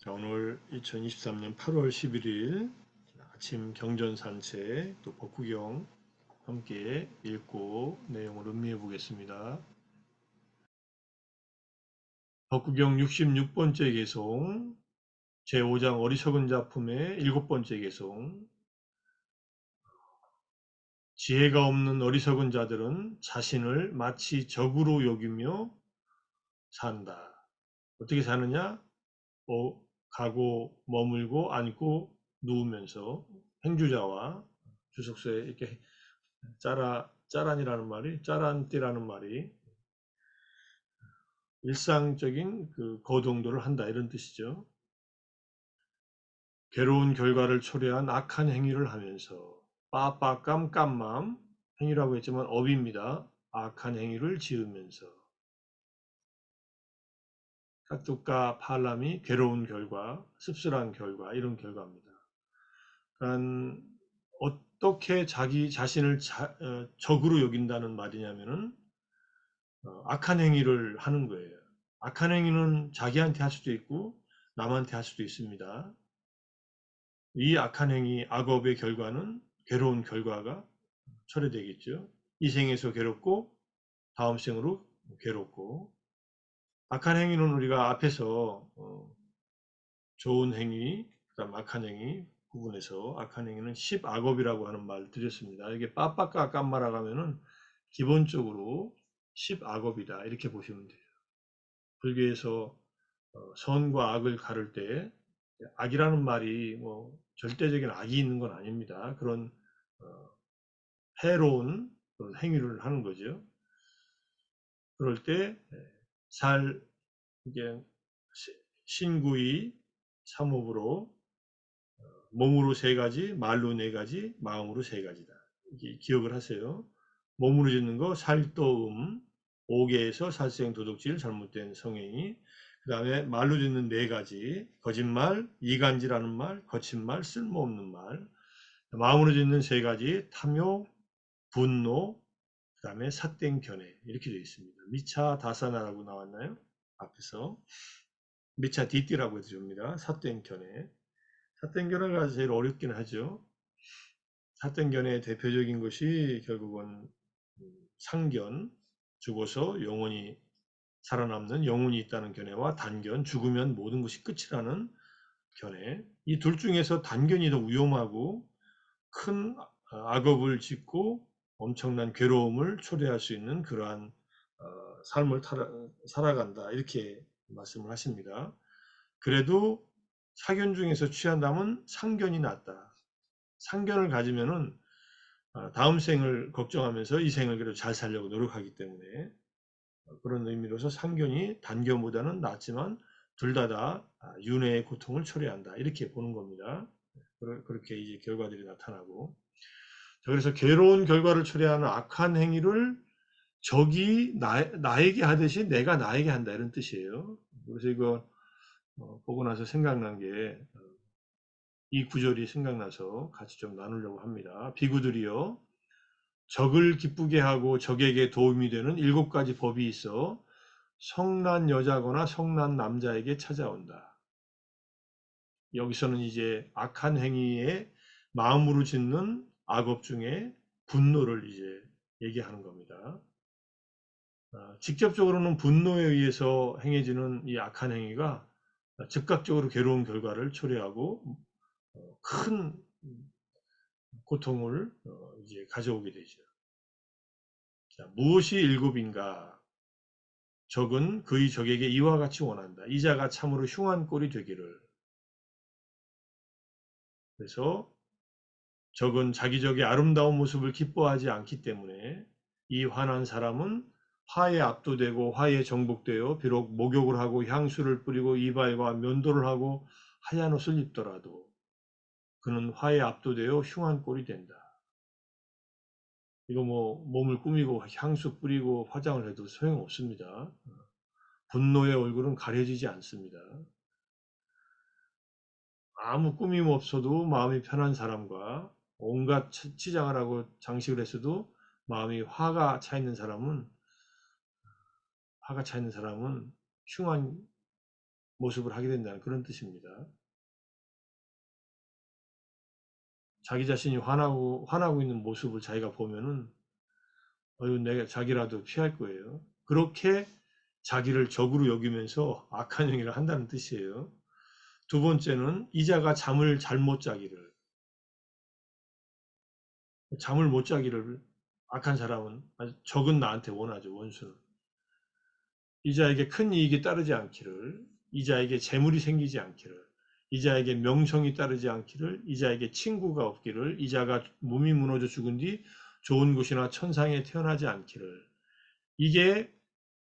자, 오늘 2023년 8월 11일 아침 경전 산책 또 복구경 함께 읽고 내용을 음미해 보겠습니다. 복구경 66번째 개송 제5장 어리석은 작품의 7번째 개송. 지혜가 없는 어리석은 자들은 자신을 마치 적으로 여기며 산다. 어떻게 사느냐? 가고 머물고 앉고 누우면서 행주자와 주석서에 이렇게 짜란이라는 말이, 짜란띠라는 말이 일상적인 그 거동도를 한다 이런 뜻이죠. 괴로운 결과를 초래한 악한 행위를 하면서 빠빠깜 깜맘 행위라고 했지만 업입니다. 악한 행위를 지으면서 깍둑과 팔람이 괴로운 결과, 씁쓸한 결과 이런 결과입니다. 그러니까 어떻게 자기 자신을 적으로 여긴다는 말이냐면은 악한 행위를 하는 거예요. 악한 행위는 자기한테 할 수도 있고 남한테 할 수도 있습니다. 이 악한 행위, 악업의 결과는 괴로운 결과가 초래되겠죠. 이 생에서 괴롭고 다음 생으로 괴롭고. 악한 행위는 우리가 앞에서 좋은 행위, 그다음 악한 행위 구분해서 악한 행위는 10악업이라고 하는 말을 드렸습니다. 이게 빠빠까 깜마라 가면은 기본적으로 10악업이다 이렇게 보시면 돼요. 불교에서 선과 악을 가를 때 악이라는 말이 뭐 절대적인 악이 있는 건 아닙니다. 그런 어, 해로운 그런 행위를 하는 거죠. 그럴 때 잘 이게 신구이 삼업으로 몸으로 세 가지, 말로 네 가지, 마음으로 세 가지다. 이게 기억을 하세요. 몸으로 짓는 거 살도음, 오개에서 살생, 도둑질, 잘못된 성행위. 그 다음에 말로 짓는 네 가지, 거짓말, 이간질하는 말, 거친 말, 쓸모없는 말. 마음으로 짓는 세 가지, 탐욕, 분노, 그 다음에 사땡 견해 이렇게 되어 있습니다. 미차 다사나라고 나왔나요? 앞에서 미차 디띠라고 해서 줍니다. 사땡 견해. 사땡 견해가 제일 어렵긴 하죠. 사땡견의 대표적인 것이 결국은 상견, 죽어서 영원히 살아남는 영혼이 있다는 견해와 단견, 죽으면 모든 것이 끝이라는 견해. 이 둘 중에서 단견이 더 위험하고 큰 악업을 짓고 엄청난 괴로움을 초래할 수 있는 그러한 삶을 살아간다 이렇게 말씀을 하십니다. 그래도 사견 중에서 취한다면 상견이 낫다. 상견을 가지면은 다음 생을 걱정하면서 이 생을 그래도 잘 살려고 노력하기 때문에 그런 의미로서 상견이 단견보다는 낫지만 둘 다 윤회의 고통을 초래한다 이렇게 보는 겁니다. 그렇게 이제 결과들이 나타나고 그래서 괴로운 결과를 초래하는 악한 행위를 적이 나에게 하듯이 내가 나에게 한다 이런 뜻이에요. 그래서 이거 보고 나서 생각난 게 이 구절이 생각나서 같이 좀 나누려고 합니다. 비구들이여 적을 기쁘게 하고 적에게 도움이 되는 7가지 법이 있어 성난 여자거나 성난 남자에게 찾아온다. 여기서는 이제 악한 행위에 마음으로 짓는 악업 중에 분노를 이제 얘기하는 겁니다. 직접적으로는 분노에 의해서 행해지는 이 악한 행위가 즉각적으로 괴로운 결과를 초래하고 큰 고통을 이제 가져오게 되죠. 자, 무엇이 일곱인가? 적은 그의 적에게 이와 같이 원한다. 이자가 참으로 흉한 꼴이 되기를. 그래서 적은 자기 적의 아름다운 모습을 기뻐하지 않기 때문에 이 화난 사람은 화에 압도되고 화에 정복되어 비록 목욕을 하고 향수를 뿌리고 이발과 면도를 하고 하얀 옷을 입더라도 그는 화에 압도되어 흉한 꼴이 된다. 이거 뭐 몸을 꾸미고 향수 뿌리고 화장을 해도 소용없습니다. 분노의 얼굴은 가려지지 않습니다. 아무 꾸밈 없어도 마음이 편한 사람과 온갖 치장을 하고 장식을 했어도 마음이 화가 차 있는 사람은 흉한 모습을 하게 된다는 그런 뜻입니다. 자기 자신이 화나고 있는 모습을 자기가 보면은 내가 자기라도 피할 거예요. 그렇게 자기를 적으로 여기면서 악한 행위를 한다는 뜻이에요. 두 번째는 이자가 잠을 못 자기를 악한 사람은 적은 나한테 원하죠. 원수는 이자에게 큰 이익이 따르지 않기를, 이자에게 재물이 생기지 않기를, 이자에게 명성이 따르지 않기를, 이자에게 친구가 없기를, 이자가 몸이 무너져 죽은 뒤 좋은 곳이나 천상에 태어나지 않기를. 이게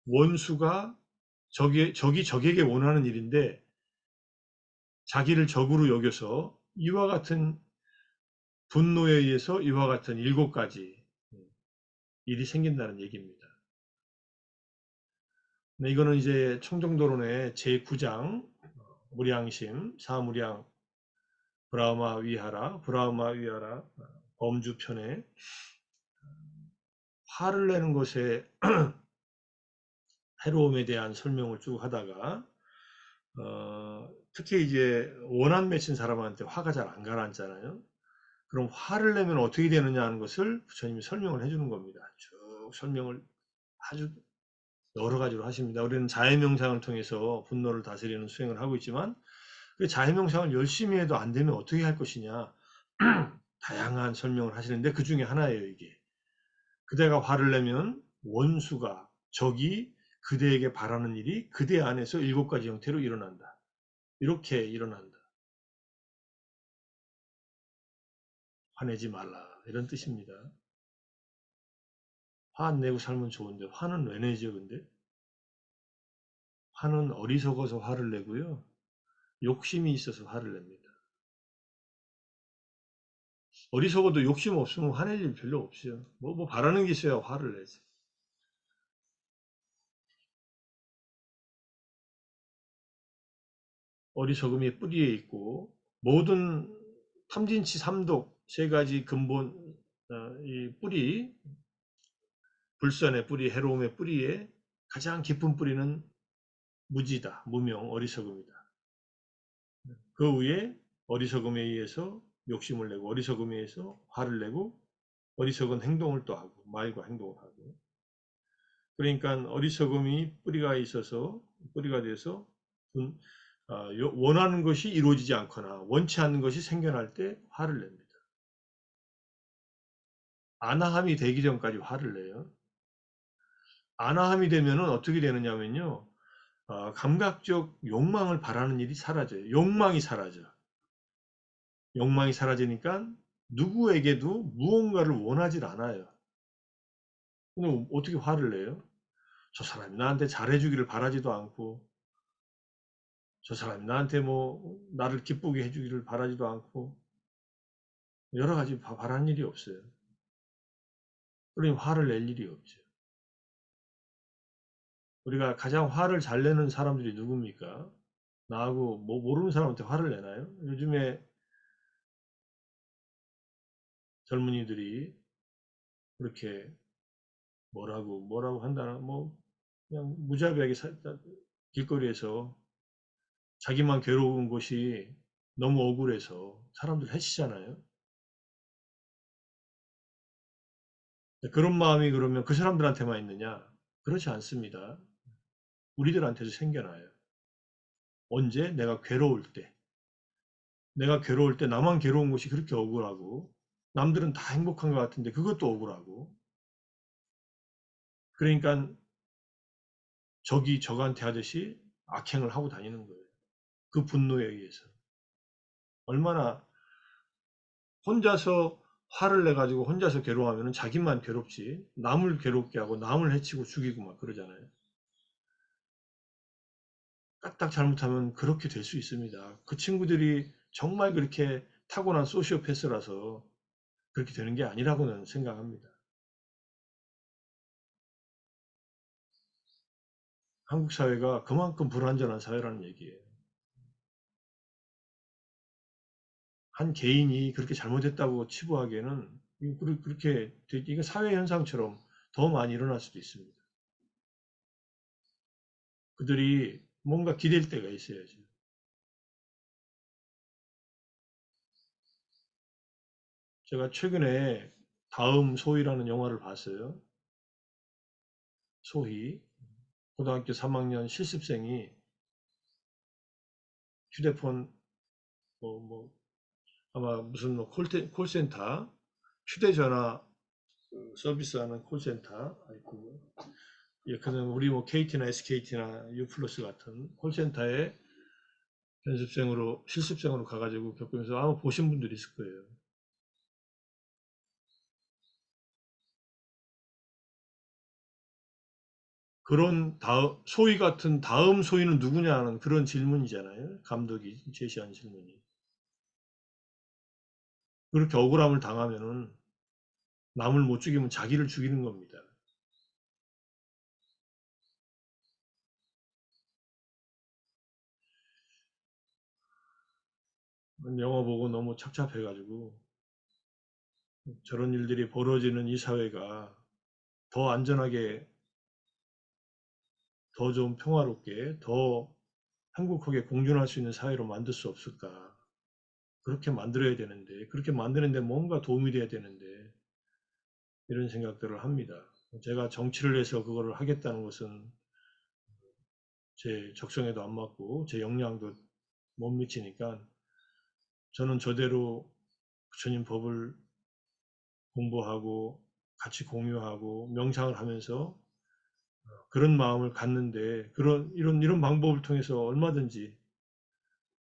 원수가 적이 적에게 원하는 일인데 자기를 적으로 여겨서 이와 같은 분노에 의해서 이와 같은 7가지 일이 생긴다는 얘기입니다. 네, 이거는 이제 청정도론의 제9장 무량심, 사무량, 브라우마 위하라 범주편에 화를 내는 것의 해로움에 대한 설명을 쭉 하다가 특히 이제 원한 맺힌 사람한테 화가 잘 안 가라앉잖아요. 그럼 화를 내면 어떻게 되느냐 하는 것을 부처님이 설명을 해주는 겁니다. 쭉 설명을 아주 여러 가지로 하십니다. 우리는 자해명상을 통해서 분노를 다스리는 수행을 하고 있지만 그 자해명상을 열심히 해도 안 되면 어떻게 할 것이냐 다양한 설명을 하시는데 그 중에 하나예요. 이게 그대가 화를 내면 원수가 적이 그대에게 바라는 일이 그대 안에서 7가지 형태로 일어난다. 이렇게 일어난다. 화내지 말라 이런 뜻입니다. 화 안 내고 살면 좋은데 화는 왜 내죠? 근데 화는 어리석어서 화를 내고요. 욕심이 있어서 화를 냅니다. 어리석어도 욕심 없으면 화낼 일 별로 없어요. 뭐 바라는 게 있어야 화를 내지. 어리석음이 뿌리에 있고 모든 탐진치 삼독 3가지 근본 이 뿌리 불선의 뿌리 해로움의 뿌리에 가장 깊은 뿌리는 무지다 무명 어리석음이다. 그 위에 어리석음에 의해서 욕심을 내고 어리석음에 의해서 화를 내고 어리석은 행동을 또 하고 말과 행동을 하고 그러니까 어리석음이 뿌리가 돼서 원하는 것이 이루어지지 않거나 원치 않는 것이 생겨날 때 화를 냅니다. 아나함이 되기 전까지 화를 내요. 아나함이 되면은 어떻게 되느냐면요. 감각적 욕망을 바라는 일이 사라져요. 욕망이 사라져. 욕망이 사라지니까 누구에게도 무언가를 원하지 않아요. 근데 어떻게 화를 내요? 저 사람이 나한테 잘해주기를 바라지도 않고 저 사람이 나한테 나를 기쁘게 해주기를 바라지도 않고 여러 가지 바라는 일이 없어요. 그러니 화를 낼 일이 없죠. 우리가 가장 화를 잘 내는 사람들이 누굽니까? 나하고 모르는 사람한테 화를 내나요? 요즘에 젊은이들이 그렇게 뭐라고 한다나 그냥 무자비하게 길거리에서 자기만 괴로운 것이 너무 억울해서 사람들 해치잖아요. 그런 마음이 그러면 그 사람들한테만 있느냐? 그렇지 않습니다. 우리들한테도 생겨나요. 언제? 내가 괴로울 때. 내가 괴로울 때 나만 괴로운 것이 그렇게 억울하고 남들은 다 행복한 것 같은데 그것도 억울하고 그러니까 적이 적한테 하듯이 악행을 하고 다니는 거예요. 그 분노에 의해서. 얼마나 혼자서 화를 내가지고 혼자서 괴로워하면 자기만 괴롭지 남을 괴롭게 하고 남을 해치고 죽이고 막 그러잖아요. 까딱 잘못하면 그렇게 될 수 있습니다. 그 친구들이 정말 그렇게 타고난 소시오패스라서 그렇게 되는 게 아니라고는 생각합니다. 한국 사회가 그만큼 불완전한 사회라는 얘기예요. 한 개인이 그렇게 잘못했다고 치부하기에는 그렇게 이게 사회 현상처럼 더 많이 일어날 수도 있습니다. 그들이 뭔가 기댈 데가 있어야죠. 제가 최근에 다음 소희라는 영화를 봤어요. 소희. 고등학교 3학년 실습생이 휴대폰 뭐 아마 무슨 뭐 콜센터 휴대전화 서비스하는 콜센터 아이고 예, 그는 우리 뭐 KT나 SKT나 유플러스 같은 콜센터에 연습생으로 실습생으로 가가지고 겪으면서 아마 보신 분들이 있을 거예요. 그런 다음 소위 같은 다음 소위는 누구냐는 그런 질문이잖아요. 감독이 제시한 질문이. 그렇게 억울함을 당하면은 남을 못 죽이면 자기를 죽이는 겁니다. 영화 보고 너무 착잡해가지고 저런 일들이 벌어지는 이 사회가 더 안전하게, 더 좀 평화롭게, 더 행복하게 공존할 수 있는 사회로 만들 수 없을까? 그렇게 만들어야 되는데, 그렇게 만드는데 뭔가 도움이 돼야 되는데, 이런 생각들을 합니다. 제가 정치를 해서 그거를 하겠다는 것은 제 적성에도 안 맞고, 제 역량도 못 미치니까, 저는 저대로 부처님 법을 공부하고, 같이 공유하고, 명상을 하면서 그런 마음을 갖는데, 이런 방법을 통해서 얼마든지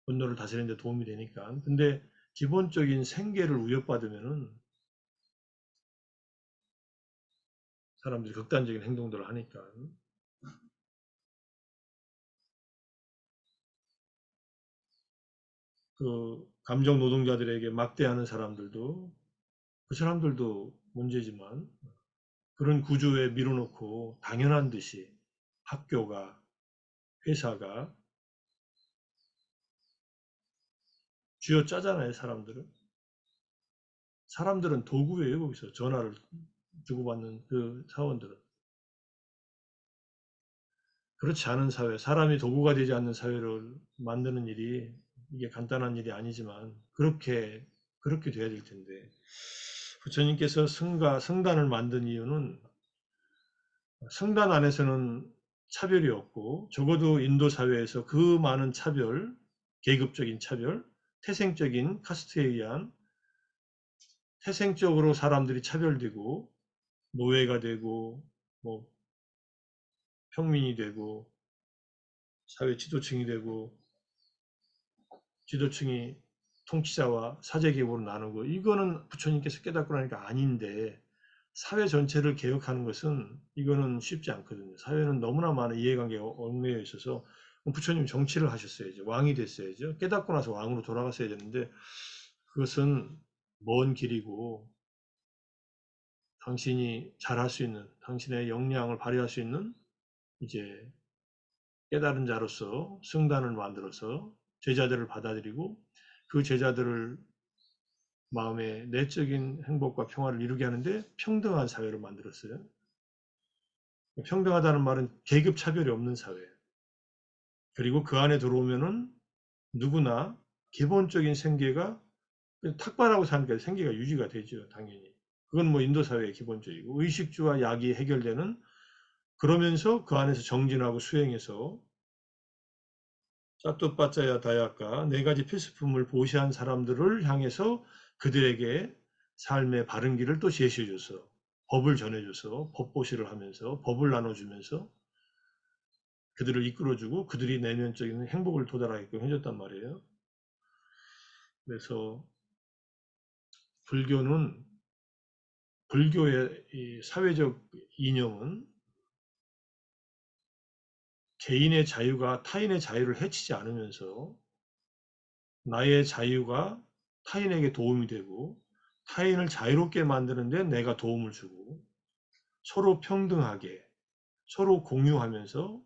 분노를 다스리는 데 도움이 되니까. 근데 기본적인 생계를 위협받으면은 사람들이 극단적인 행동들을 하니까. 그 감정 노동자들에게 막대하는 사람들도 그 사람들도 문제지만 그런 구조에 밀어놓고 당연한 듯이 학교가 회사가 쥐어짜잖아요. 사람들은 도구예요. 거기서 전화를 주고받는 그 사원들은 그렇지 않은 사회, 사람이 도구가 되지 않는 사회를 만드는 일이 이게 간단한 일이 아니지만 그렇게 돼야 될 텐데 부처님께서 성단을 만든 이유는 성단 안에서는 차별이 없고 적어도 인도 사회에서 그 많은 차별, 계급적인 차별, 태생적인 카스트에 의한 태생적으로 사람들이 차별되고 노예가 되고 뭐 평민이 되고 사회 지도층이 되고 지도층이 통치자와 사제계급으로 나누고 이거는 부처님께서 깨닫고 나니까 아닌데 사회 전체를 개혁하는 것은 이거는 쉽지 않거든요. 사회는 너무나 많은 이해관계가 얽매여 있어서 부처님 정치를 하셨어야죠. 왕이 됐어야죠. 깨닫고 나서 왕으로 돌아갔어야 되는데 그것은 먼 길이고 당신이 잘할 수 있는 당신의 역량을 발휘할 수 있는 이제 깨달은 자로서 승단을 만들어서 제자들을 받아들이고 그 제자들을 마음의 내적인 행복과 평화를 이루게 하는데 평등한 사회를 만들었어요. 평등하다는 말은 계급 차별이 없는 사회. 그리고 그 안에 들어오면은 누구나 기본적인 생계가 탁발하고 사니까 생계가 유지가 되죠, 당연히. 그건 뭐 인도 사회의 기본적이고 의식주와 약이 해결되는 그러면서 그 안에서 정진하고 수행해서 짜뚜빠짜야 다약과 네 가지 필수품을 보시한 사람들을 향해서 그들에게 삶의 바른 길을 또 제시해줘서 법을 전해줘서 법보시를 하면서 법을 나눠주면서 그들을 이끌어주고 그들이 내면적인 행복을 도달하게끔 해줬단 말이에요. 그래서 불교는 불교의 이 사회적 이념은 개인의 자유가 타인의 자유를 해치지 않으면서 나의 자유가 타인에게 도움이 되고 타인을 자유롭게 만드는데 내가 도움을 주고 서로 평등하게 서로 공유하면서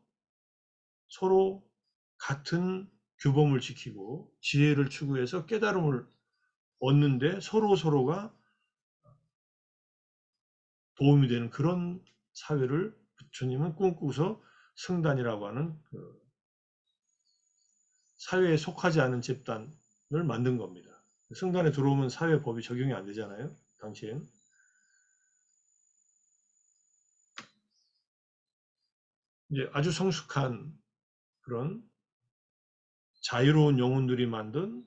서로 같은 규범을 지키고 지혜를 추구해서 깨달음을 얻는데 서로가 도움이 되는 그런 사회를 부처님은 꿈꾸서 성단이라고 하는 사회에 속하지 않은 집단을 만든 겁니다. 성단에 들어오면 사회법이 적용이 안 되잖아요. 당시엔. 이제 아주 성숙한 그런 자유로운 영혼들이 만든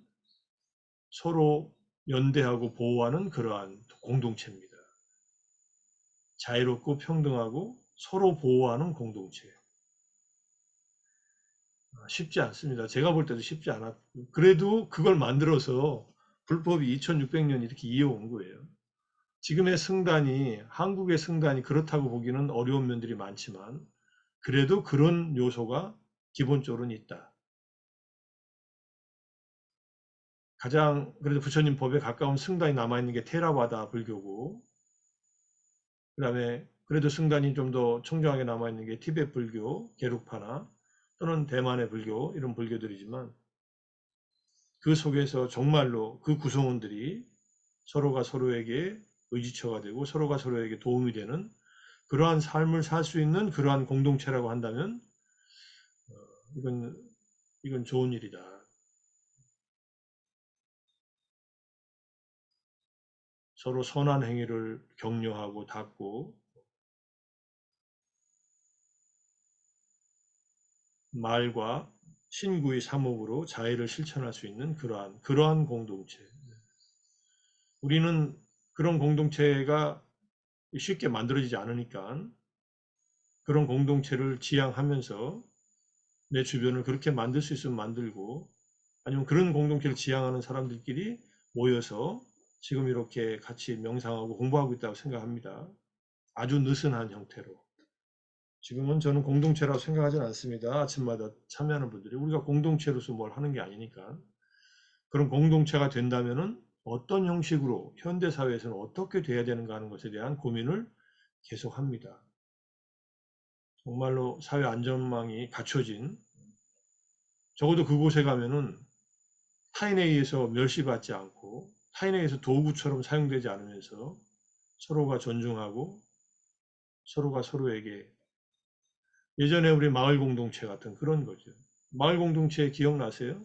서로 연대하고 보호하는 그러한 공동체입니다. 자유롭고 평등하고 서로 보호하는 공동체. 쉽지 않습니다. 제가 볼 때도 쉽지 않았고, 그래도 그걸 만들어서 불법이 2600년 이렇게 이어온 거예요. 지금의 성단이, 한국의 성단이 그렇다고 보기는 어려운 면들이 많지만, 그래도 그런 요소가 기본적으로는 있다. 가장 그래도 부처님 법에 가까운 성단이 남아있는 게 테라와다 불교고, 그 다음에 그래도 성단이 좀 더 청정하게 남아있는 게 티베트 불교, 게룩파나 또는 대만의 불교, 이런 불교들이지만, 그 속에서 정말로 그 구성원들이 서로가 서로에게 의지처가 되고 서로가 서로에게 도움이 되는 그러한 삶을 살 수 있는 그러한 공동체라고 한다면 이건 좋은 일이다. 서로 선한 행위를 격려하고 닦고 말과 신구의 사목으로 자애를 실천할 수 있는 그러한 공동체. 우리는 그런 공동체가 쉽게 만들어지지 않으니까 그런 공동체를 지향하면서 내 주변을 그렇게 만들 수 있으면 만들고 아니면 그런 공동체를 지향하는 사람들끼리 모여서 지금 이렇게 같이 명상하고 공부하고 있다고 생각합니다. 아주 느슨한 형태로. 지금은 저는 공동체라고 생각하지는 않습니다. 아침마다 참여하는 분들이. 우리가 공동체로서 뭘 하는 게 아니니까. 그런 공동체가 된다면은 어떤 형식으로 현대사회에서는 어떻게 돼야 되는가 하는 것에 대한 고민을 계속합니다. 정말로 사회 안전망이 갖춰진 적어도 그곳에 가면은 타인에 의해서 멸시받지 않고 타인에 의해서 도구처럼 사용되지 않으면서 서로가 존중하고 서로가 서로에게 예전에 우리 마을 공동체 같은 그런 거죠. 마을 공동체 기억나세요?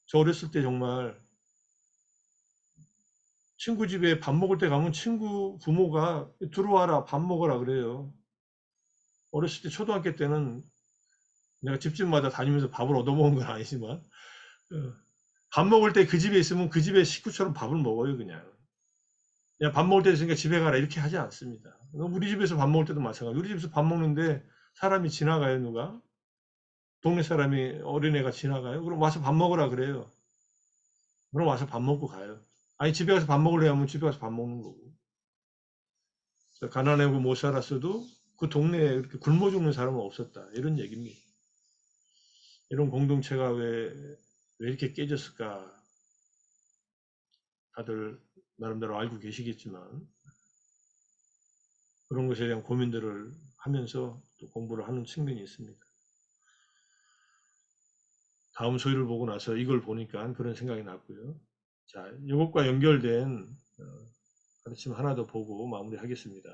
저 어렸을 때 정말 친구 집에 밥 먹을 때 가면 친구 부모가 들어와라 밥 먹으라 그래요. 어렸을 때 초등학교 때는 내가 집집마다 다니면서 밥을 얻어먹은 건 아니지만 밥 먹을 때 그 집에 있으면 그 집의 식구처럼 밥을 먹어요 그냥. 야, 밥 먹을 때 있으니까 집에 가라 이렇게 하지 않습니다. 우리 집에서 밥 먹을 때도 마찬가지. 우리 집에서 밥 먹는데 사람이 지나가요 누가? 동네 사람이 어린애가 지나가요. 그럼 와서 밥 먹으라 그래요. 그럼 와서 밥 먹고 가요. 아니 집에 가서 밥 먹으려 하면 집에 가서 밥 먹는 거고. 가난하고 못 살았어도 그 동네에 이렇게 굶어 죽는 사람은 없었다. 이런 얘기입니다. 이런 공동체가 왜 이렇게 깨졌을까? 다들 나름대로 알고 계시겠지만 그런 것에 대한 고민들을 하면서 또 공부를 하는 측면이 있습니다. 다음 소위를 보고 나서 이걸 보니까 그런 생각이 났고요. 자, 이것과 연결된 가르침 하나 더 보고 마무리하겠습니다.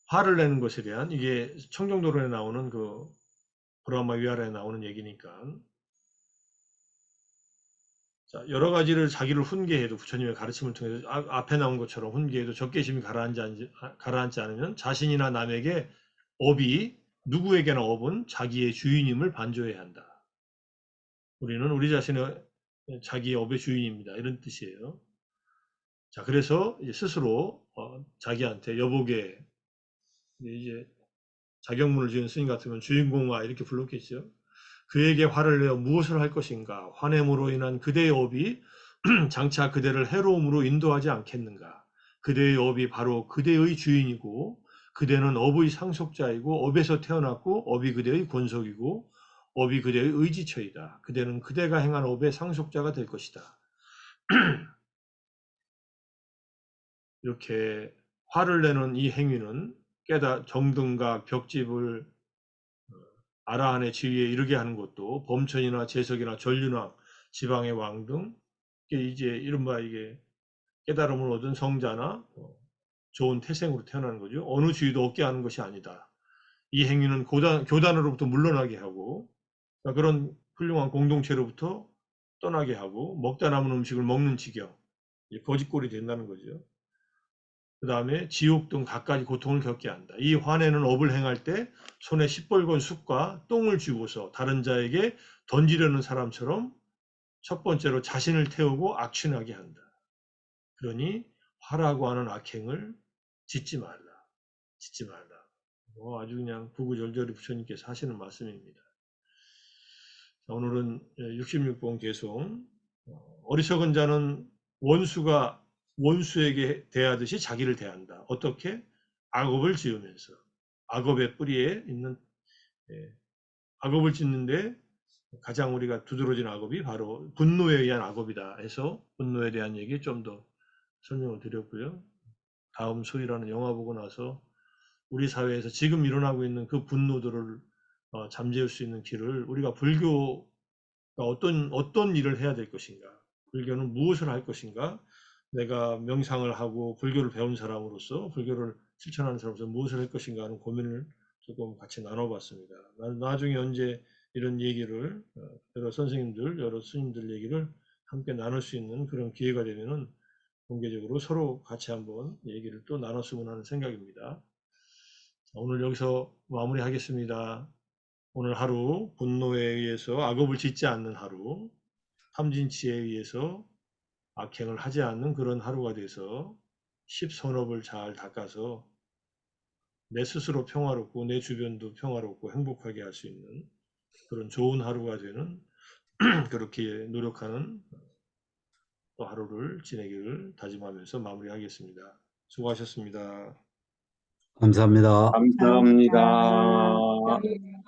화를 내는 것에 대한 이게 청정도론에 나오는 그 브라마 위하라에 나오는 얘기니까 자, 여러 가지를 자기를 훈계해도 부처님의 가르침을 통해서 앞에 나온 것처럼 훈계해도 적개심이 가라앉지 않으면 자신이나 남에게 누구에게나 업은 자기의 주인임을 반조해야 한다. 우리는 우리 자신의 자기의 업의 주인입니다. 이런 뜻이에요. 자, 그래서 이제 스스로 자기한테 여보게 이제 자격문을 지은 스님 같으면 주인공아 이렇게 불렀겠죠. 그에게 화를 내어 무엇을 할 것인가? 화냄으로 인한 그대의 업이 장차 그대를 해로움으로 인도하지 않겠는가? 그대의 업이 바로 그대의 주인이고 그대는 업의 상속자이고 업에서 태어났고 업이 그대의 권속이고 업이 그대의 의지처이다. 그대는 그대가 행한 업의 상속자가 될 것이다. 이렇게 화를 내는 이 행위는 정등과 벽집을 아라한의 지위에 이르게 하는 것도 범천이나 재석이나 전륜왕, 지방의 왕 등 이제 이른바 이게 깨달음을 얻은 성자나 좋은 태생으로 태어나는 거죠. 어느 주위도 얻게 하는 것이 아니다. 이 행위는 교단으로부터 물러나게 하고, 그런 훌륭한 공동체로부터 떠나게 하고, 먹다 남은 음식을 먹는 지경, 거짓골이 된다는 거죠. 그 다음에 지옥 등 갖가지 고통을 겪게 한다. 이 환해는 업을 행할 때 손에 시뻘건 숯과 똥을 쥐고서 다른 자에게 던지려는 사람처럼 첫 번째로 자신을 태우고 악취나게 한다. 그러니 화라고 하는 악행을 짓지 말라. 짓지 말라. 아주 그냥 구구절절히 부처님께서 하시는 말씀입니다. 자, 오늘은 66번 개송. 어리석은 자는 원수가 원수에게 대하듯이 자기를 대한다. 어떻게? 악업을 지으면서. 악업의 뿌리에 있는, 악업을 짓는데 가장 우리가 두드러진 악업이 바로 분노에 의한 악업이다 해서 분노에 대한 얘기 좀 더 설명을 드렸고요. 다음 소위라는 영화 보고 나서 우리 사회에서 지금 일어나고 있는 그 분노들을 잠재울 수 있는 길을, 우리가 불교가 어떤 일을 해야 될 것인가, 불교는 무엇을 할 것인가, 내가 명상을 하고 불교를 배운 사람으로서, 불교를 실천하는 사람으로서 무엇을 할 것인가 하는 고민을 조금 같이 나눠봤습니다. 나중에 언제 이런 얘기를 여러 선생님들, 여러 스님들 얘기를 함께 나눌 수 있는 그런 기회가 되면은 공개적으로 서로 같이 한번 얘기를 또 나눴으면 하는 생각입니다. 오늘 여기서 마무리하겠습니다. 오늘 하루 분노에 의해서 악업을 짓지 않는 하루, 탐진치에 의해서 악행을 하지 않는 그런 하루가 돼서 십선업을 잘 닦아서 내 스스로 평화롭고 내 주변도 평화롭고 행복하게 할 수 있는 그런 좋은 하루가 되는 그렇게 노력하는 또 하루를 지내기를 다짐하면서 마무리하겠습니다. 수고하셨습니다. 감사합니다. 감사합니다. 감사합니다.